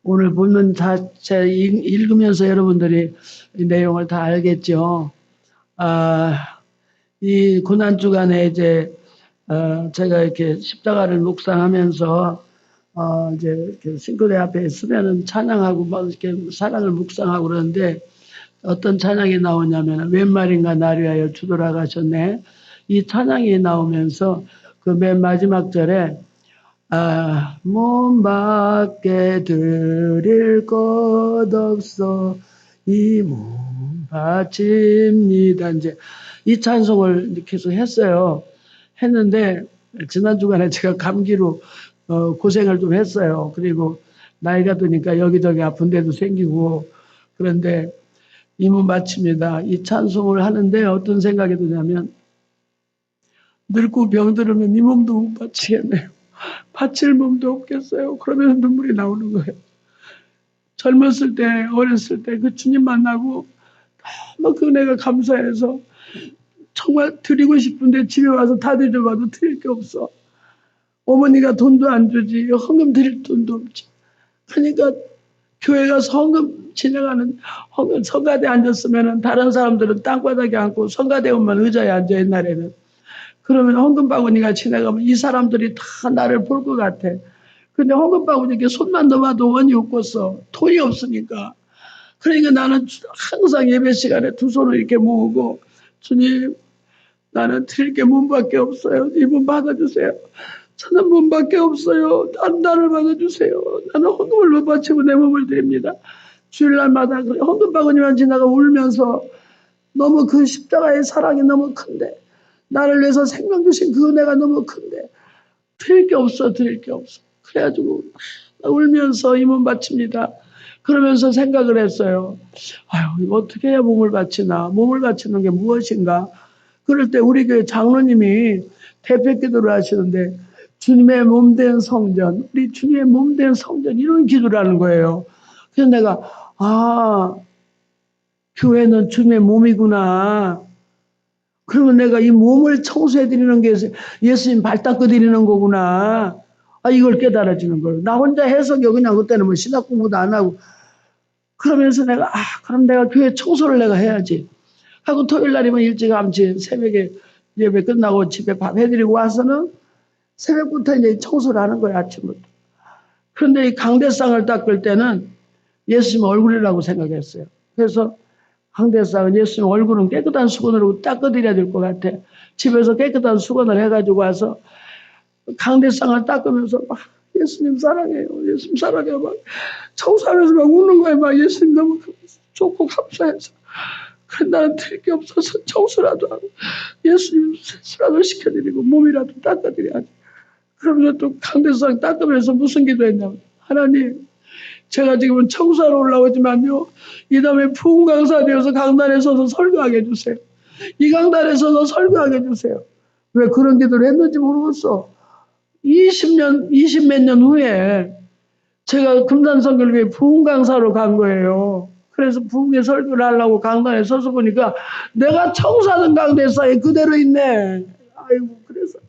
오늘 본문 자체 읽으면서 여러분들이 이 내용을 다 알겠죠. 이 고난주간에 이제, 제가 이렇게 십자가를 묵상하면서, 이제 이렇게 싱크대 앞에 있으면은 찬양하고 막 이렇게 사랑을 묵상하고 그러는데 어떤 찬양이 나오냐면 웬 말인가 나를 위하여 주돌아가셨네. 이 찬양이 나오면서 그 맨 마지막 절에 몸 밖에 드릴 것 없어 이 몸 바칩니다. 이제 이 찬송을 계속 했어요. 했는데 지난 주간에 제가 감기로 고생을 좀 했어요. 그리고 나이가 드니까 여기저기 아픈 데도 생기고 그런데 이 몸 바칩니다. 이 찬송을 하는데 어떤 생각이 드냐면 늙고 병들으면 이 몸도 못 바치겠네요. 바칠 몸도 없겠어요. 그러면서 눈물이 나오는 거예요. 젊었을 때, 어렸을 때 그 주님 만나고 너무 그 은혜가 감사해서 정말 드리고 싶은데 집에 와서 다 드려봐도 드릴 게 없어. 어머니가 돈도 안 주지. 헌금 드릴 돈도 없지. 그러니까 교회 가서 헌금 진행하는 헌금 성가대 앉았으면 다른 사람들은 땅바닥에 앉고 성가대 오면 의자에 앉아 옛날에는. 그러면 헌금 바구니가 지나가면 이 사람들이 다 나를 볼 것 같아. 근데 헌금 바구니 이렇게 손만 넣어봐도 원이 없겠어. 돈이 없으니까. 그러니까 나는 항상 예배 시간에 두 손을 이렇게 모으고 주님 나는 드릴 게 몸밖에 없어요. 이 몸 받아주세요. 저는 몸밖에 없어요. 나를 받아주세요. 나는 헌금을 못 바치고 내 몸을 드립니다. 주일날마다 헌금 바구니만 지나가 울면서 너무 그 십자가의 사랑이 너무 큰데 나를 위해서 생명 주신 그 은혜가 너무 큰데 드릴 게 없어. 그래가지고 울면서 이 몸 바칩니다. 그러면서 생각을 했어요. 아유, 어떻게 해야 몸을 바치나? 몸을 바치는 게 무엇인가? 그럴 때 우리 교회 장로님이 대표 기도를 하시는데 주님의 몸 된 성전, 우리 주님의 몸 된 성전 이런 기도를 하는 거예요. 그래서 내가 교회는 주님의 몸이구나. 그러면 내가 이 몸을 청소해드리는 게 예수님 발 닦아드리는 거구나. 이걸 깨달아지는 거예요. 나 혼자 해석이 그냥 그때는 뭐 신학 공부도 안 하고 그러면서 내가 그럼 내가 교회 청소를 내가 해야지 하고 토요일 날이면 일찌감치 새벽에 예배 끝나고 집에 밥 해드리고 와서는 새벽부터 이제 청소를 하는 거예요. 아침부터. 그런데 이 강대상을 닦을 때는 예수님 얼굴이라고 생각했어요. 그래서 강대상은 예수님 얼굴은 깨끗한 수건으로 닦아드려야 될 것 같아. 집에서 깨끗한 수건을 해가지고 와서 강대상을 닦으면서 막 예수님 사랑해요. 예수님 사랑해요. 막 청소하면서 막 우는 거예요. 막 예수님 너무 좋고 감사해서. 그래 나는 드릴 게 없어서 청소라도 하고 예수님 세수라도 시켜드리고 몸이라도 닦아드려야지. 그러면서 또 강대상 닦으면서 무슨 기도했냐면 하나님 제가 지금은 청소하러 올라오지만요. 이 다음에 부흥 강사 되어서 강단에 서서 설교하게 해주세요. 이 강단에 서서 설교하게 해주세요. 왜 그런 기도를 했는지 모르겠어. 20몇 년 후에 제가 금산선교회 부흥 강사로 간 거예요. 그래서 부흥에 설교를 하려고 강단에 서서 보니까 내가 청소하던 강대상에 그대로 있네. 아이고 그래서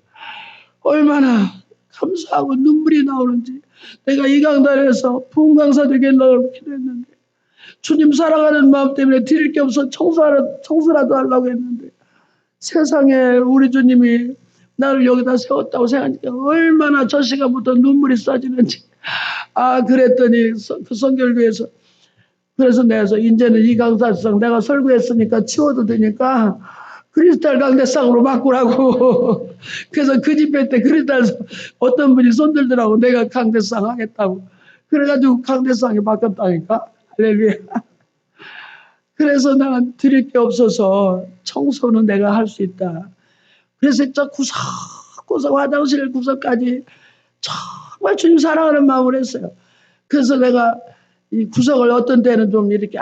얼마나 감사하고 눈물이 나오는지 내가 이 강단에서 부흥 강사 되겠다고 기도했는데 주님 사랑하는 마음 때문에 드릴 게 없어 청소라도 하려고 했는데 세상에 우리 주님이 나를 여기다 세웠다고 생각하니까 얼마나 저 시간부터 눈물이 쏴지는지 그랬더니 그 성결교에서 그래서 내가 이제는 이 강사상 내가 설교했으니까 치워도 되니까 크리스탈 강대상으로 바꾸라고. 그래서 그 집회 때 크리스탈 어떤 분이 손들더라고. 내가 강대상 하겠다고. 그래가지고 강대상이 바뀌었다니까. 할렐루야. 그래서 나는 드릴 게 없어서 청소는 내가 할 수 있다. 그래서 진짜 구석구석 화장실 구석까지 정말 주님 사랑하는 마음을 했어요. 그래서 내가 이 구석을 어떤 때는 좀 이렇게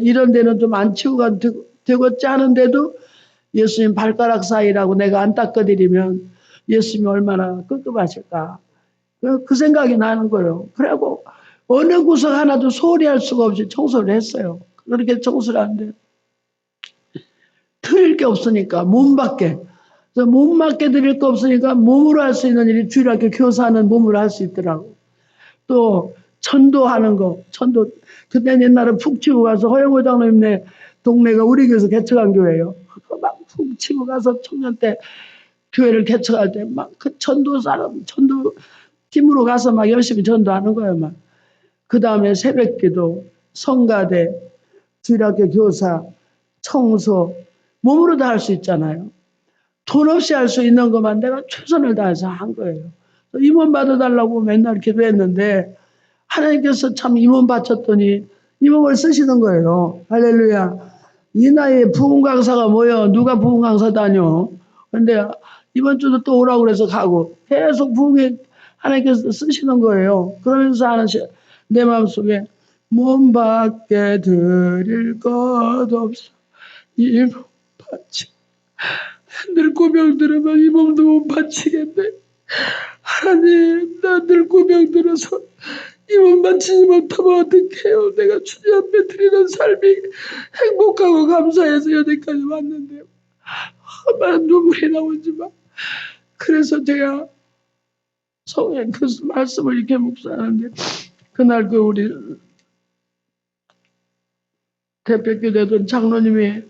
이런 데는 좀 안 치우가 되겠지 하는데도 예수님 발가락 사이라고 내가 안 닦아드리면 예수님이 얼마나 끄급하실까. 그 생각이 나는 거예요. 그리고 어느 구석 하나도 소홀히 할 수가 없이 청소를 했어요. 그렇게 청소를 하는데 드릴 게 없으니까 몸밖에. 그래서 몸밖에 드릴 게 없으니까 몸으로 할 수 있는 일이 주일학교 교사는 몸으로 할 수 있더라고. 또 전도하는 거, 전도. 그때 옛날에 푹 치고 가서 허영호 장로님네 동네가 우리 교회에서 개척한 교회예요. 막 푹 치고 가서 청년 때 교회를 개척할 때 막 그 전도 사람, 전도 팀으로 가서 막 열심히 전도하는 거예요, 막. 그 다음에 새벽기도, 성가대, 주일학교 교사, 청소, 몸으로 다 할 수 있잖아요. 돈 없이 할 수 있는 것만 내가 최선을 다해서 한 거예요. 임원 받아달라고 맨날 기도했는데 하나님께서 참 임원 바쳤더니 임원을 쓰시는 거예요. 할렐루야. 이 나이에 부흥 강사가 뭐여? 누가 부흥 강사 다녀? 근데 이번 주도 또 오라고 그래서 가고 계속 부흥에 하나님께서 쓰시는 거예요. 그러면서 하는 내 마음속에 몸밖에 드릴 것 없어. 이 몸 바치. 늙고 병들으면 이 몸도 못 바치겠네. 하나님, 나 늙고 병들어서 이 몸 바치지 못하면 어떡해요. 내가 주님 앞에 드리는 삶이 행복하고 감사해서 여기까지 왔는데 얼마나 눈물이 나오지 마. 그래서 제가 성령 그 말씀을 이렇게 묵상하는데 그날 그 우리 대표교대던 장로님이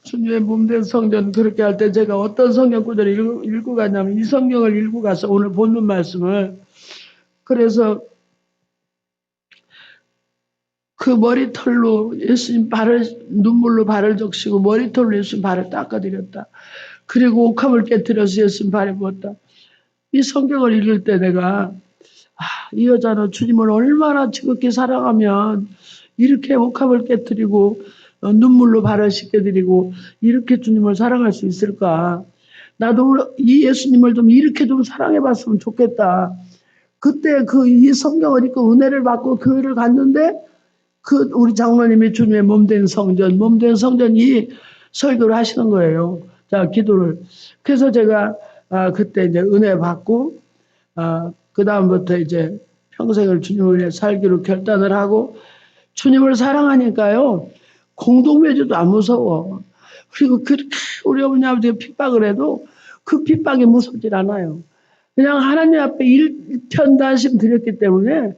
주님의 몸된 성전 그렇게 할 때 제가 어떤 성경 구절을 읽고 가냐면 이 성경을 읽고 가서 오늘 본문 말씀을 그래서 그 머리털로 예수님 발을 눈물로 발을 적시고 머리털로 예수님 발을 닦아드렸다. 그리고 옥합을 깨뜨려서 예수님 발에 부었다. 이 성경을 읽을 때 내가 이 여자는 주님을 얼마나 지극히 사랑하면 이렇게 옥합을 깨뜨리고 눈물로 발을 씻겨드리고 이렇게 주님을 사랑할 수 있을까. 나도 이 예수님을 좀 이렇게 좀 사랑해봤으면 좋겠다. 그때 이 성경을 읽고 은혜를 받고 교회를 갔는데 우리 장로님이 주님의 몸된 성전 이 설교를 하시는 거예요. 자, 기도를. 그래서 제가 그때 이제 은혜 받고 그 다음부터 이제 평생을 주님을 위해 살기로 결단을 하고 주님을 사랑하니까요. 공동묘지도 안 무서워. 그리고 그렇게 우리 어머니 아버지가 핍박을 해도 그 핍박이 무섭질 않아요. 그냥 하나님 앞에 일편단심 드렸기 때문에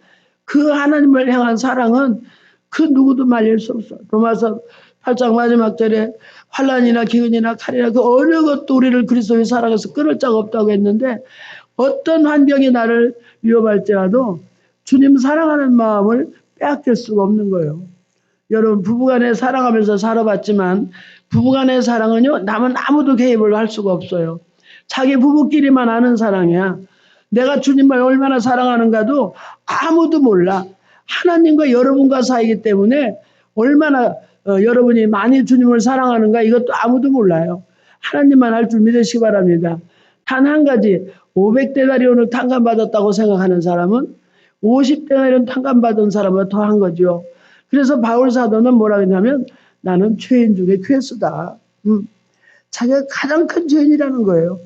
그 하나님을 향한 사랑은 그 누구도 말릴 수 없어. 로마서 8장 마지막 절에 환난이나 기근이나 칼이나 그 어느 것도 우리를 그리스도의 사랑에서 끊을 자가 없다고 했는데 어떤 환경이 나를 위협할지라도 주님 사랑하는 마음을 빼앗길 수가 없는 거예요. 여러분 부부간에 사랑하면서 살아봤지만 부부간의 사랑은요 남은 아무도 개입을 할 수가 없어요. 자기 부부끼리만 아는 사랑이야. 내가 주님을 얼마나 사랑하는가도 아무도 몰라. 하나님과 여러분과 사이기 때문에 얼마나 여러분이 많이 주님을 사랑하는가 이것도 아무도 몰라요. 하나님만 알 줄 믿으시기 바랍니다. 단 한 가지 500데나리온을 탕감받았다고 생각하는 사람은 50데나리온 탕감받은 사람보다 더한 거죠. 그래서 바울 사도는 뭐라 했냐면 나는 죄인 중에 괴수다. 자기가 가장 큰 죄인이라는 거예요.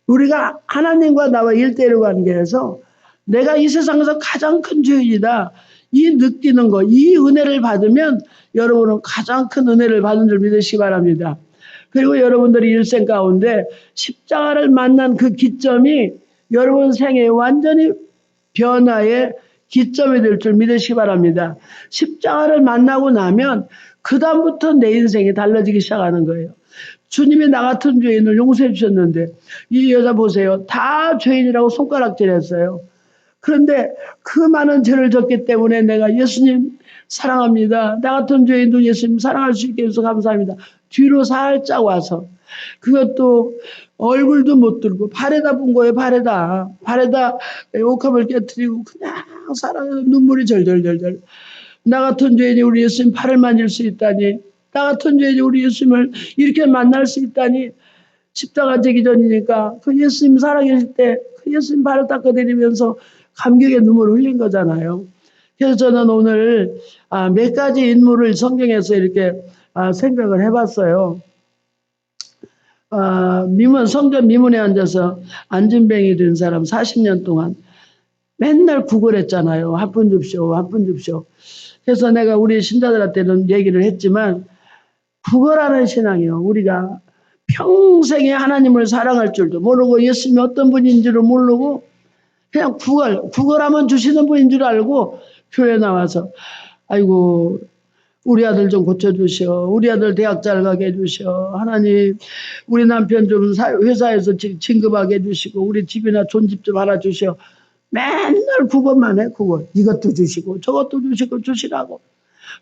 우리가 하나님과 나와 1대1 관계에서 내가 이 세상에서 가장 큰 죄인이다. 이 느끼는 거, 이 은혜를 받으면 여러분은 가장 큰 은혜를 받은 줄 믿으시기 바랍니다. 그리고 여러분들이 일생 가운데 십자가를 만난 그 기점이 여러분 생애의 완전히 변화의 기점이 될 줄 믿으시기 바랍니다. 십자가를 만나고 나면 그 다음부터 내 인생이 달라지기 시작하는 거예요. 주님이 나 같은 죄인을 용서해 주셨는데 이 여자 보세요. 다 죄인이라고 손가락질했어요. 그런데 그 많은 죄를 졌기 때문에 내가 예수님 사랑합니다. 나 같은 죄인도 예수님 사랑할 수 있게 해서 감사합니다. 뒤로 살짝 와서 그것도 얼굴도 못 들고 발에다 본 거예요. 발에다 옥합을 깨뜨리고 그냥 사랑해서 눈물이 절절절절. 나 같은 죄인이 우리 예수님 발을 만질 수 있다니. 나 같은 죄인이 우리 예수님을 이렇게 만날 수 있다니. 십자가 지기 전이니까 그 예수님 살아계실 때 그 예수님 발을 닦아드리면서 감격의 눈물을 흘린 거잖아요. 그래서 저는 오늘 몇 가지 인물을 성경에서 이렇게 생각을 해봤어요. 성전 미문에 앉아서 안진뱅이 된 사람 40년 동안 맨날 구걸했잖아요. 한 푼 줍쇼, 한 푼 줍쇼. 그래서 내가 우리 신자들한테는 얘기를 했지만 구걸하는 신앙이요. 우리가 평생에 하나님을 사랑할 줄도 모르고 예수님이 어떤 분인 줄을 모르고 그냥 구걸하면 주시는 분인 줄 알고 교회 나와서 아이고 우리 아들 좀 고쳐주시오. 우리 아들 대학 잘 가게 해주시오. 하나님 우리 남편 좀 회사에서 진급하게 해주시고 우리 집이나 존집 좀 하나 주시오. 맨날 그것만 해. 그거 이것도 주시고 저것도 주시고 주시라고.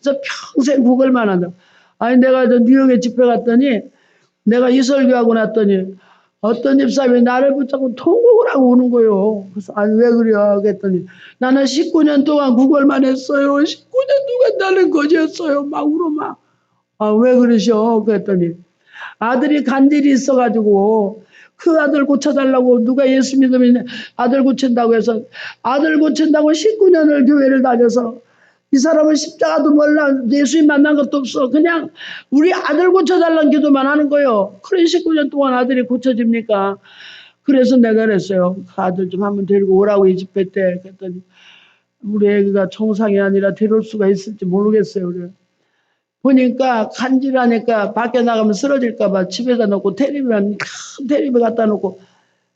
그래서 평생 그걸만 한다. 아니 내가 저 뉴욕에 집회 갔더니 내가 이 설교하고 났더니 어떤 집사람이 나를 붙잡고 통곡을 하고 오는 거예요. 그래서 아니 왜 그래요? 그랬더니 나는 19년 동안 그걸만 했어요. 19년 동안 나는 거지였어요. 막 울어 막. 아, 왜 그러셔? 그랬더니 아들이 간질이 있어가지고 그 아들 고쳐달라고 누가 예수 믿으면 아들 고친다고 해서 아들 고친다고 19년을 교회를 다녀서 이 사람은 십자가도 몰라 예수님 만난 것도 없어. 그냥 우리 아들 고쳐달라는 기도만 하는 거예요. 그래 19년 동안 아들이 고쳐집니까? 그래서 내가 그랬어요. 그 아들 좀 한번 데리고 오라고 이 집회 때. 그랬더니 우리 애기가 정상이 아니라 데려올 수가 있을지 모르겠어요. 그래. 보니까 간질하니까 밖에 나가면 쓰러질까봐 집에다 놓고 큰 테레비 갖다 놓고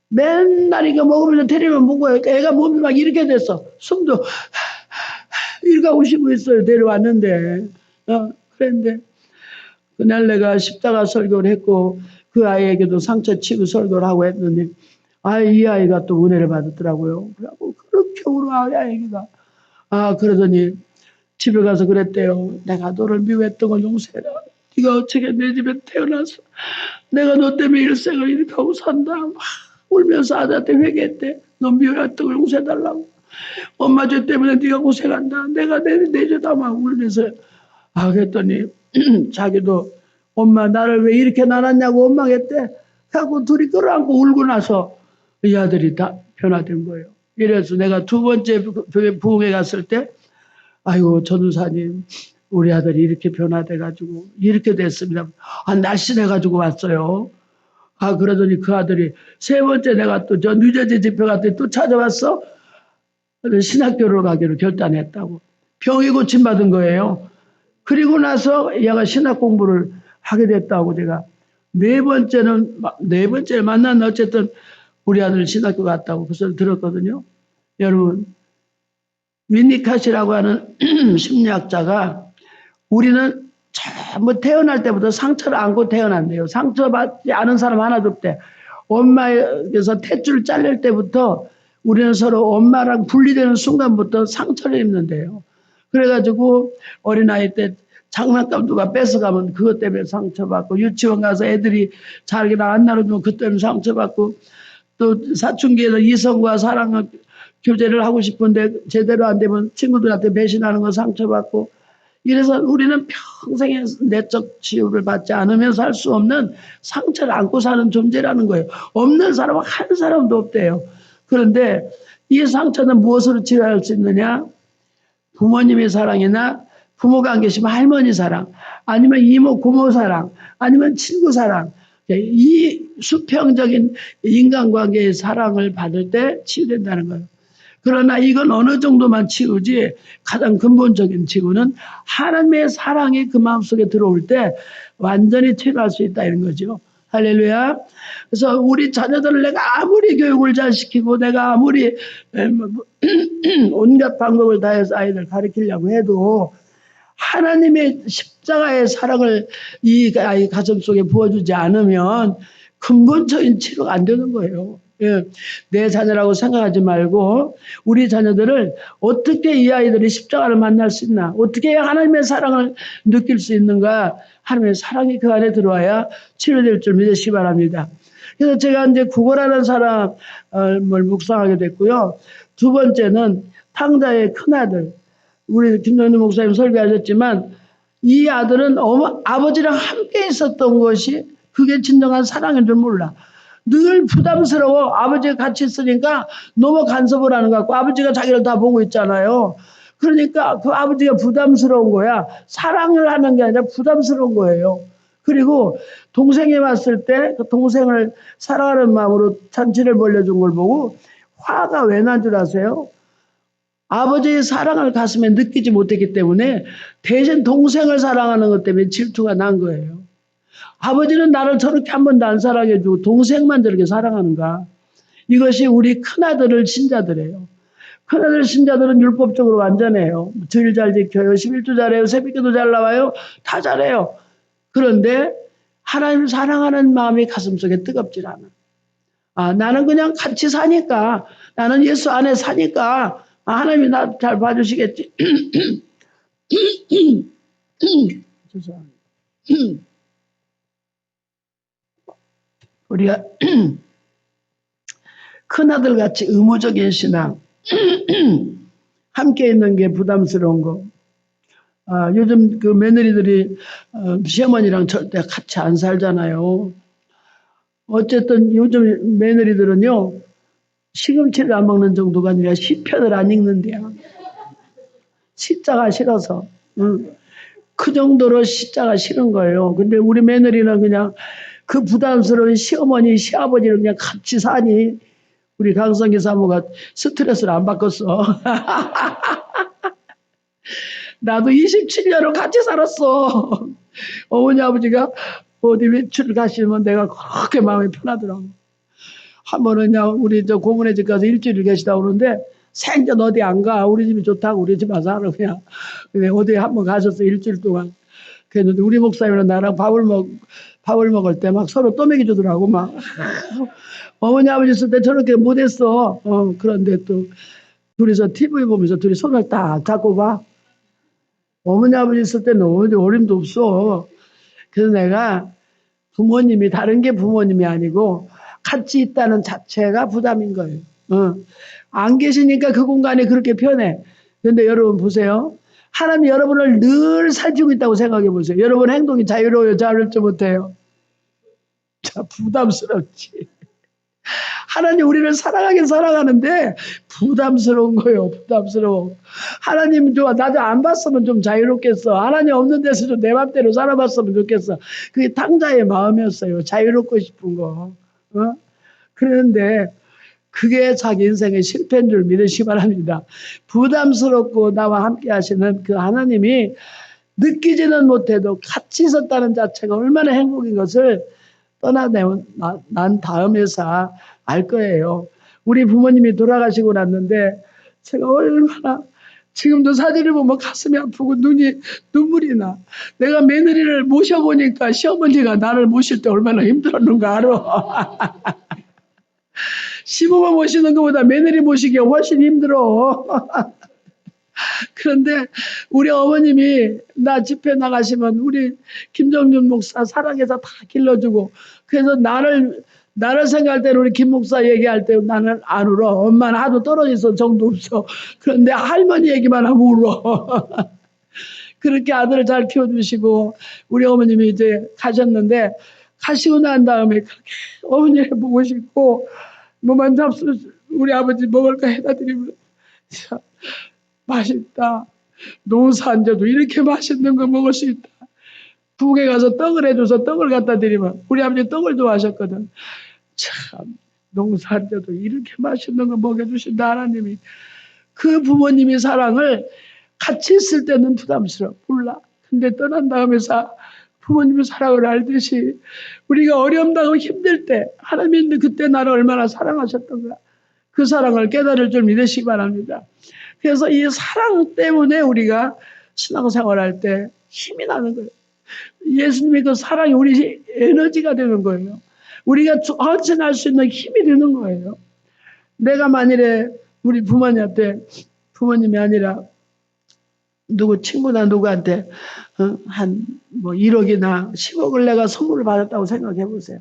맨날 이거 먹으면서 테레비만 보고 애가 몸이 막 이렇게 됐어. 숨도 일가고 쉬고 있어요. 데려왔는데. 그랬는데 그날 내가 십자가 설교를 했고 그 아이에게도 상처 치고 설교를 하고 했더니 이 아이가 또 은혜를 받았더라고요. 그래갖고 그렇게 울어 아이가. 그러더니 집에 가서 그랬대요. 내가 너를 미워했던 걸 용서해라. 네가 어떻게 내 집에 태어나서 내가 너 때문에 일생을 이렇게 하고 산다. 막 울면서 아들한테 회개했대. 너 미워했던 걸 용서해달라고. 엄마 죄 때문에 네가 고생한다. 내가 내 죄다 막 울면서 그랬더니 자기도 엄마 나를 왜 이렇게 낳았냐고 원망했대. 하고 둘이 끌어안고 울고 나서 이 아들이 다 변화된 거예요. 이래서 내가 두 번째 부흥회 갔을 때 아이고 전우사님 우리 아들이 이렇게 변화돼가지고 이렇게 됐습니다. 날씬해가지고 왔어요. 그러더니 그 아들이 세 번째 내가 또 저 뉴저지 집회 갔더니 또 찾아왔어. 신학교를 가기로 결단했다고. 병이 고침받은 거예요. 그리고 나서 얘가 신학 공부를 하게 됐다고 제가 네 번째를 만났는데 어쨌든 우리 아들 신학교 갔다고 그 소리 들었거든요. 여러분 윈니카시라고 하는 심리학자가 우리는 전부 태어날 때부터 상처를 안고 태어난대요. 상처받지 않은 사람 하나도 없대. 엄마에게서 탯줄 잘릴 때부터 우리는 서로 엄마랑 분리되는 순간부터 상처를 입는데요. 그래가지고 어린아이 때 장난감 누가 뺏어가면 그것 때문에 상처받고 유치원 가서 애들이 자기랑 안 나눠주면 그것 때문에 상처받고 또 사춘기에서 이성과 사랑을 교제를 하고 싶은데 제대로 안 되면 친구들한테 배신하는 거 상처받고 이래서 우리는 평생에 내적 치유를 받지 않으면 살 수 없는 상처를 안고 사는 존재라는 거예요. 없는 사람은 한 사람도 없대요. 그런데 이 상처는 무엇으로 치유할 수 있느냐? 부모님의 사랑이나 부모가 안 계시면 할머니 사랑, 아니면 이모 고모 사랑, 아니면 친구 사랑. 이 수평적인 인간관계의 사랑을 받을 때 치유된다는 거예요. 그러나 이건 어느 정도만 치우지 가장 근본적인 치유는 하나님의 사랑이 그 마음속에 들어올 때 완전히 치유할 수 있다 이런 거죠. 할렐루야. 그래서 우리 자녀들을 내가 아무리 교육을 잘 시키고 내가 아무리 온갖 방법을 다해서 아이들 가르치려고 해도 하나님의 십자가의 사랑을 이 아이 가슴 속에 부어주지 않으면 근본적인 치료가 안 되는 거예요. 내 자녀라고 생각하지 말고 우리 자녀들을 어떻게 이 아이들이 십자가를 만날 수 있나, 어떻게 하나님의 사랑을 느낄 수 있는가, 하나님의 사랑이 그 안에 들어와야 치료될 줄 믿으시기 바랍니다. 그래서 제가 이제 구걸하는 사람을 묵상하게 됐고요. 두 번째는 탕자의 큰아들, 우리 김정일 목사님 설교하셨지만 이 아들은 아버지랑 함께 있었던 것이 그게 진정한 사랑인 줄 몰라. 늘 부담스러워. 아버지가 같이 있으니까 너무 간섭을 하는 것 같고 아버지가 자기를 다 보고 있잖아요. 그러니까 그 아버지가 부담스러운 거야. 사랑을 하는 게 아니라 부담스러운 거예요. 그리고 동생이 왔을 때 그 동생을 사랑하는 마음으로 잔치를 벌려준 걸 보고 화가 왜 난 줄 아세요? 아버지의 사랑을 가슴에 느끼지 못했기 때문에 대신 동생을 사랑하는 것 때문에 질투가 난 거예요. 아버지는 나를 저렇게 한 번도 안 사랑해주고 동생만 저렇게 사랑하는가. 이것이 우리 큰아들을 신자들이에요. 큰아들 신자들은 율법적으로 완전해요. 주일 잘 지켜요. 11조 잘해요. 새벽기도 잘 나와요. 다 잘해요. 그런데 하나님을 사랑하는 마음이 가슴속에 뜨겁질 않아. 나는 그냥 같이 사니까, 나는 예수 안에 사니까 하나님이 나 잘 봐주시겠지. 죄송합니다. 우리가 큰아들 같이 의무적인 신앙 함께 있는 게 부담스러운 거. 요즘 그 며느리들이 시어머니랑 절대 같이 안 살잖아요. 어쨌든 요즘 며느리들은요, 시금치를 안 먹는 정도가 아니라 시편을 안 읽는데요. 시자가 싫어서. 그 정도로 시자가 싫은 거예요. 근데 우리 며느리는 그냥 그 부담스러운 시어머니, 시아버지를 그냥 같이 사니 우리 강성기 사모가 스트레스를 안 받겠어. 나도 27년을 같이 살았어. 어머니 아버지가 어디 외출을 가시면 내가 그렇게 마음이 편하더라고. 한 번은 그냥 우리 저 고모네 집 가서 일주일 계시다 오는데 생전 어디 안 가. 우리 집이 좋다고 우리 집 와서 하러 그냥. 근데 어디 한 번 가셨어 일주일 동안. 그랬는데 우리 목사님은 나랑 밥을 먹을 때 막 서로 떠먹이 주더라고 막. 어머니 아버지 있을 때 저렇게 못했어. 그런데 또 둘이서 TV 보면서 둘이 손을 딱 잡고 봐. 어머니 아버지 있을 때는 어림도 없어. 그래서 내가 부모님이 다른 게 부모님이 아니고 같이 있다는 자체가 부담인 거예요. 안 계시니까 그 공간이 그렇게 편해. 그런데 여러분 보세요. 하나님이 여러분을 늘 살피고 있다고 생각해 보세요. 여러분 행동이 자유로워요? 자유롭지 못해요? 자, 부담스럽지. 하나님 우리를 사랑하긴 사랑하는데 부담스러운 거예요. 부담스러워. 하나님 좋아. 나도 안 봤으면 좀 자유롭겠어. 하나님 없는 데서 좀 내 맘대로 살아봤으면 좋겠어. 그게 탕자의 마음이었어요. 자유롭고 싶은 거. 그런데 그게 자기 인생의 실패인 줄 믿으시기 바랍니다. 부담스럽고 나와 함께 하시는 그 하나님이 느끼지는 못해도 같이 있었다는 자체가 얼마나 행복인 것을 난 다음에서 알 거예요. 우리 부모님이 돌아가시고 났는데 제가 얼마나 지금도 사진을 보면 가슴이 아프고 눈물이 나. 내가 며느리를 모셔보니까 시어머니가 나를 모실 때 얼마나 힘들었는가 알아. 시부모 모시는 것보다 며느리 모시기가 훨씬 힘들어. 그런데 우리 어머님이 나 집회 나가시면 우리 김정준 목사 사랑해서 다 길러주고 그래서 나를 생각할 때는 우리 김 목사 얘기할 때 나는 안 울어. 엄마는 하도 떨어져서 정도 없어. 그런데 할머니 얘기만 하면 울어. 그렇게 아들을 잘 키워주시고 우리 어머님이 이제 가셨는데 가시고 난 다음에 그렇게 어머니를 보고 싶고 뭐만 잡수 우리 아버지 먹을 거 해다 드리면 참 맛있다. 농사 안 져도 이렇게 맛있는 거 먹을 수 있다. 북에 가서 떡을 해줘서 떡을 갖다 드리면 우리 아버지 떡을 좋아하셨거든. 참 농사 안 져도 이렇게 맛있는 거 먹여주신다 하나님이. 그 부모님이 사랑을 같이 있을 때는 부담스러워 몰라. 근데 떠난 다음에 부모님의 사랑을 알듯이 우리가 어려움당하고 힘들 때 하나님이 그때 나를 얼마나 사랑하셨던가 그 사랑을 깨달을 줄 믿으시기 바랍니다. 그래서 이 사랑 때문에 우리가 신앙생활할 때 힘이 나는 거예요. 예수님의 그 사랑이 우리 에너지가 되는 거예요. 우리가 헌신할 수 있는 힘이 되는 거예요. 내가 만일에 우리 부모님이 아니라 누구 친구나 누구한테 한 뭐 1억이나 10억을 내가 선물을 받았다고 생각해 보세요.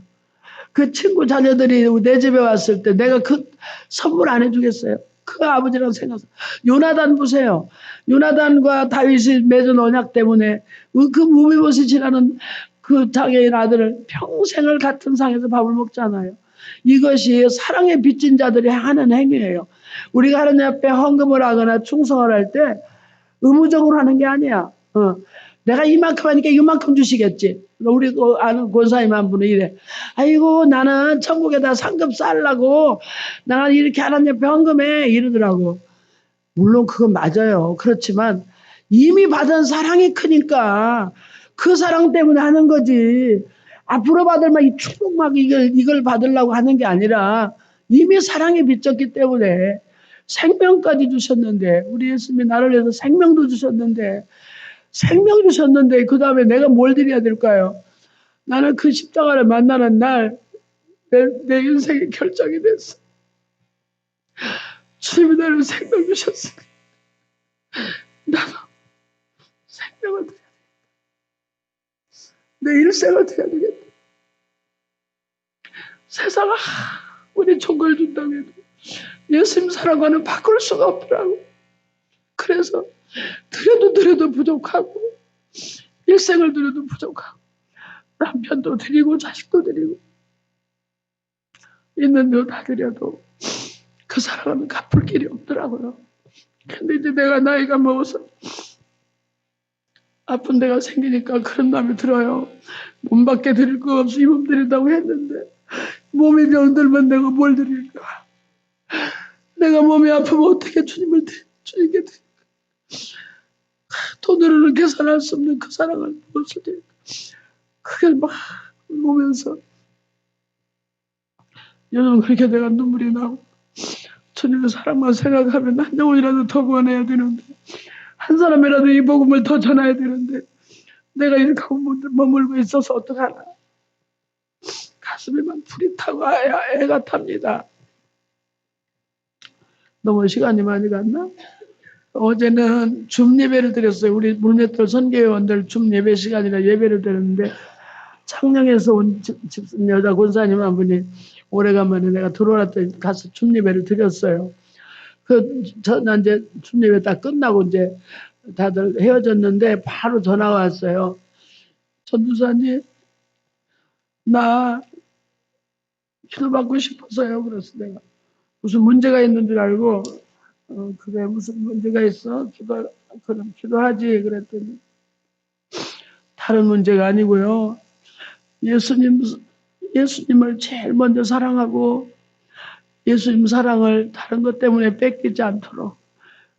그 친구 자녀들이 내 집에 왔을 때 내가 그 선물 안 해주겠어요? 그 아버지라고 생각해서. 요나단 보세요. 요나단과 다윗이 맺은 언약 때문에 그 무비보셋이라는 그 장애인 아들을 평생을 같은 상에서 밥을 먹잖아요. 이것이 사랑에 빚진 자들이 하는 행위예요. 우리가 하나님 앞에 헌금을 하거나 충성을 할 때 의무적으로 하는 게 아니야. 내가 이만큼 하니까 이만큼 주시겠지. 우리 아는 권사님 한 분은 이래. 아이고 나는 천국에다 상급 쌓으려고 나는 이렇게 하나님 앞에 헌금해 이러더라고. 물론 그건 맞아요. 그렇지만 이미 받은 사랑이 크니까 그 사랑 때문에 하는 거지. 앞으로 받을 막 이 축복 막 이걸 받으려고 하는 게 아니라 이미 사랑에 빚졌기 때문에 생명까지 주셨는데, 우리 예수님이 나를 위해서 생명도 주셨는데, 생명 주셨는데, 그 다음에 내가 뭘 드려야 될까요? 나는 그 십자가를 만나는 날, 내 인생이 결정이 됐어. 주님이 나를 생명 주셨으니, 나도 생명을 드려야 돼. 내 일생을 드려야 되겠다. 세상아, 우리 종걸 준다고 해도 예수님 사랑과는 바꿀 수가 없더라고. 그래서 드려도 부족하고, 일생을 드려도 부족하고, 남편도 드리고 자식도 드리고 있는 거 다 드려도 그 사랑은 갚을 길이 없더라고요. 근데 이제 내가 나이가 먹어서 아픈 데가 생기니까 그런 마음이 들어요. 몸밖에 드릴 거 없이 이 몸 드린다고 했는데 몸이 병들면 내가 뭘 드릴까? 내가 몸이 아프면 어떻게 주님께 드릴까? 돈으로는 계산할 수 없는 그 사랑을 무엇을 드릴까? 그게 막 보면서 요즘 그렇게 내가 눈물이 나고 주님의 사랑만 생각하면 한 영혼이라도 더 구원해야 되는데 한 사람이라도 이 복음을 더 전해야 되는데 내가 이렇게 머물고 있어서 어떡하나. 가슴이 막 불이 타고 애가 탑니다. 너무 시간이 많이 갔나? 어제는 줌 예배를 드렸어요. 우리 물맷돌 선교회원들 줌 예배 시간이라 예배를 드렸는데 창녕에서 온 여자 권사님 한 분이 오래간만에 내가 들어왔더니 가서 줌 예배를 드렸어요. 저는 이제 줌 예배 다 끝나고 이제 다들 헤어졌는데 바로 전화가 왔어요. 전도사님, 나 기도받고 싶어서요. 그래서 내가 무슨 문제가 있는 줄 알고 그래 무슨 문제가 있어? 그럼 기도하지. 그랬더니 다른 문제가 아니고요. 예수님을 제일 먼저 사랑하고 예수님 사랑을 다른 것 때문에 뺏기지 않도록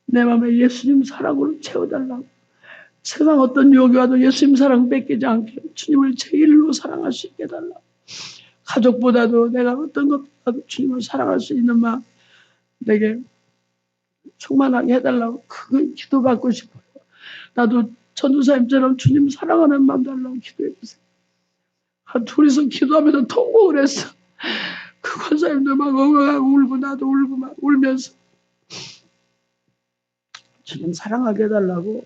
내 마음에 예수님 사랑으로 채워달라고. 세상 어떤 유혹이 와도 예수님 사랑 뺏기지 않게 주님을 제일로 사랑할 수 있게 해달라고. 가족보다도 내가 어떤 것보다도 주님을 사랑할 수 있는 마음 내게 충만하게 해달라고 그걸 기도받고 싶어요. 나도 전도사님처럼 주님 사랑하는 마음 달라고 기도해주세요. 둘이서 기도하면서 통곡을 했어. 그 권사님도 막 엉엉하고 울고 나도 울고 막 울면서 주님 사랑하게 해달라고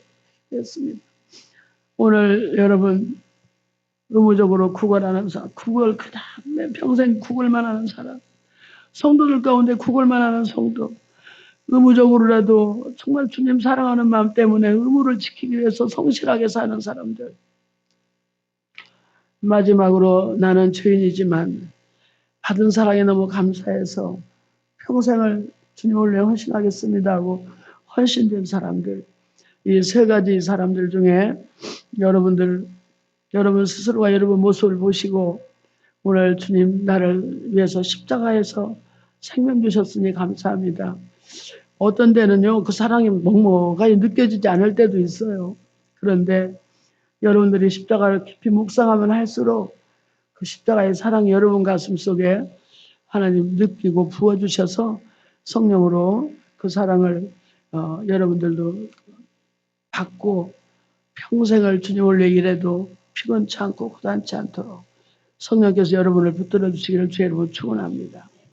했습니다. 오늘 여러분 의무적으로 구걸하는 사람, 구걸 그다음에 평생 구걸만 하는 사람, 성도들 가운데 구걸만 하는 성도, 의무적으로라도 정말 주님 사랑하는 마음 때문에 의무를 지키기 위해서 성실하게 사는 사람들. 마지막으로 나는 죄인이지만 받은 사랑에 너무 감사해서 평생을 주님을 위해 헌신하겠습니다 하고 헌신된 사람들. 이 세 가지 사람들 중에 여러분 스스로가 여러분 모습을 보시고 오늘 주님 나를 위해서 십자가에서 생명 주셨으니 감사합니다. 어떤 때는요, 그 사랑이 먹먹하게 느껴지지 않을 때도 있어요. 그런데 여러분들이 십자가를 깊이 묵상하면 할수록 그 십자가의 사랑이 여러분 가슴 속에 하나님 느끼고 부어주셔서 성령으로 그 사랑을 여러분들도 받고 평생을 주님을 위해 일해도 피곤치 않고 고단치 않도록 성령께서 여러분을 붙들어 주시기를 주의 이름으로 축원합니다.